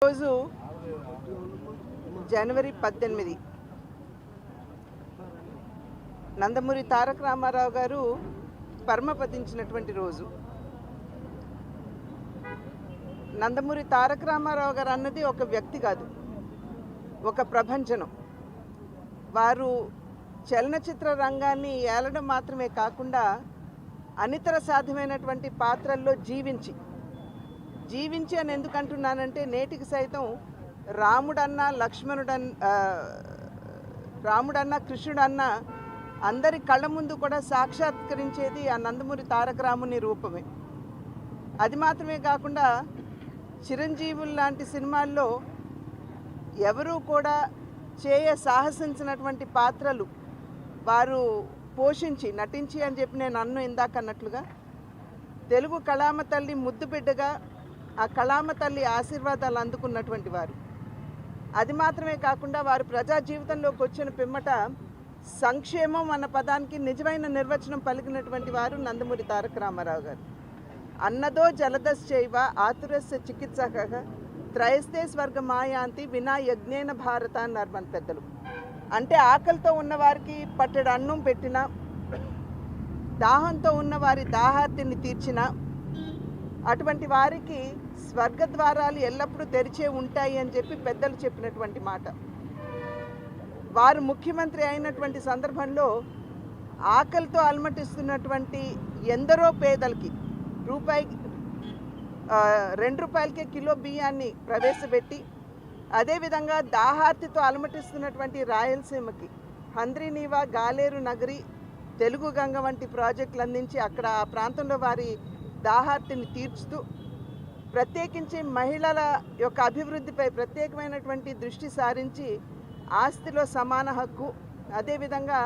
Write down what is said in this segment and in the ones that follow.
రోజు జనవరి 18 నందమూరి తారక రామారావు గారు పరమపదించినటువంటి రోజు. నందమూరి తారక రామారావు గారు అన్నది ఒక వ్యక్తి కాదు, ఒక ప్రభంజనం. వారు చలనచిత్ర రంగాన్ని ఏలడం మాత్రమే కాకుండా అనితర సాధ్యమైనటువంటి పాత్రల్లో జీవించి అని ఎందుకు అంటున్నానంటే, నేటికి సైతం రాముడన్న కృష్ణుడన్న అందరి కళ్ళ ముందు కూడా సాక్షాత్కరించేది ఆ నందమూరి తారక రాముని రూపమే. అది మాత్రమే కాకుండా చిరంజీవులు లాంటి సినిమాల్లో ఎవరూ కూడా సాహసించినటువంటి పాత్రలు వారు పోషించి నటించి అని చెప్పి నేను ఇందాక అన్నట్లుగా తెలుగు కళామ తల్లి ముద్దు బిడ్డగా ఆ కళామ తల్లి ఆశీర్వాదాలు అందుకున్నటువంటి వారు. అది మాత్రమే కాకుండా వారు ప్రజా జీవితంలోకి వచ్చిన పిమ్మట సంక్షేమం అన్న పదానికి నిజమైన నిర్వచనం పలికినటువంటి వారు నందమూరి తారక రామారావు గారు. అన్నదో జలదశ్చైవ ఆతురస్య చికిత్సక త్రయస్తే స్వర్గ మాయాంతి వినా యజ్ఞేన భారత అన్నారు మన పెద్దలు. అంటే ఆకలితో ఉన్నవారికి పట్టెడు అన్నం పెట్టినా, దాహంతో ఉన్న వారి దాహార్తిని తీర్చిన అటువంటి వారికి స్వర్గద్వారాలు ఎల్లప్పుడూ తెరిచే ఉంటాయి అని చెప్పి పెద్దలు చెప్పినటువంటి మాట. వారు ముఖ్యమంత్రి అయినటువంటి సందర్భంలో ఆకలితో అలమటిస్తున్నటువంటి ఎందరో పేదలకి ₹2కే కిలో బియ్యాన్ని ప్రవేశపెట్టి, అదేవిధంగా దాహార్తితో అలమటిస్తున్నటువంటి రాయలసీమకి హంద్రీనీవా, గాలేరు నగరి, తెలుగు గంగ వంటి ప్రాజెక్టులు అందించి అక్కడ ఆ ప్రాంతంలో వారి దాహార్తిని తీర్చుతూ, ప్రత్యేకించి మహిళల యొక్క అభివృద్ధిపై ప్రత్యేకమైనటువంటి దృష్టి సారించి ఆస్తిలో సమాన హక్కు, అదేవిధంగా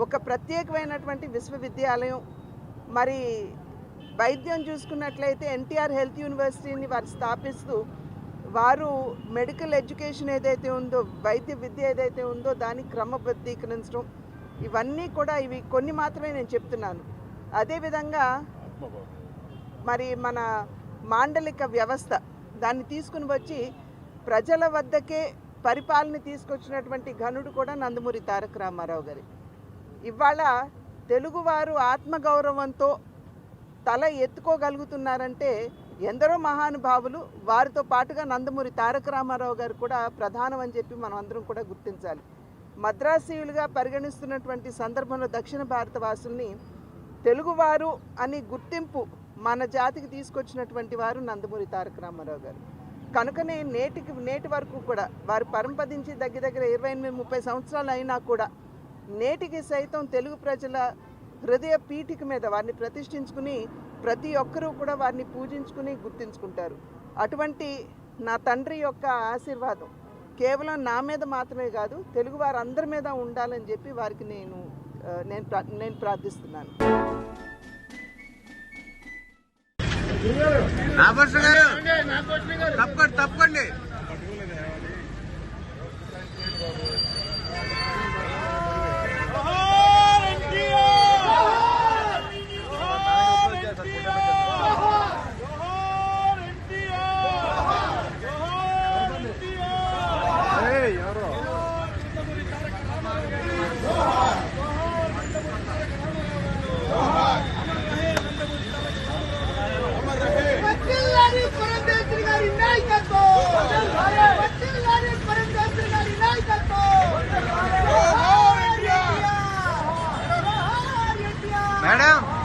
ఒక ప్రత్యేకమైనటువంటి విశ్వవిద్యాలయం, మరి వైద్యం చూసుకున్నట్లయితే ఎన్టీఆర్ హెల్త్ యూనివర్సిటీని వారు స్థాపిస్తూ వారు మెడికల్ ఎడ్యుకేషన్ ఏదైతే ఉందో, వైద్య విద్య ఏదైతే ఉందో దాన్ని క్రమబద్ధీకరించడం, ఇవన్నీ కూడా ఇవి కొన్ని మాత్రమే నేను చెప్తున్నాను. అదేవిధంగా మరి మన మాండలిక వ్యవస్థ దాన్ని తీసుకుని వచ్చి ప్రజల వద్దకే పరిపాలన తీసుకొచ్చినటువంటి ఘనుడు కూడా నందమూరి తారక రామారావు గారి. ఇవాళ తెలుగువారు ఆత్మగౌరవంతో తల ఎత్తుకోగలుగుతున్నారంటే ఎందరో మహానుభావులు, వారితో పాటుగా నందమూరి తారక రామారావు గారు కూడా ప్రధానం అని చెప్పి మనం అందరం కూడా గుర్తించాలి. మద్రాసీయులుగా పరిగణిస్తున్నటువంటి సందర్భంలో దక్షిణ భారత వాసుల్ని తెలుగువారు అని గుర్తింపు మన జాతికి తీసుకొచ్చినటువంటి వారు నందమూరి తారక రామారావు గారు. కనుకనే నేటి వరకు కూడా వారు పరంపదించి దగ్గర 28-30 సంవత్సరాలు అయినా కూడా నేటికి సైతం తెలుగు ప్రజల హృదయ పీఠిక మీద వారిని ప్రతిష్ఠించుకుని ప్రతి ఒక్కరూ కూడా వారిని పూజించుకుని గుర్తించుకుంటారు. అటువంటి నా తండ్రి యొక్క ఆశీర్వాదం కేవలం నా మీద మాత్రమే కాదు, తెలుగు వారందరి మీద ఉండాలని చెప్పి వారికి నేను ప్రార్థిస్తున్నాను. తప్పండి. మేడం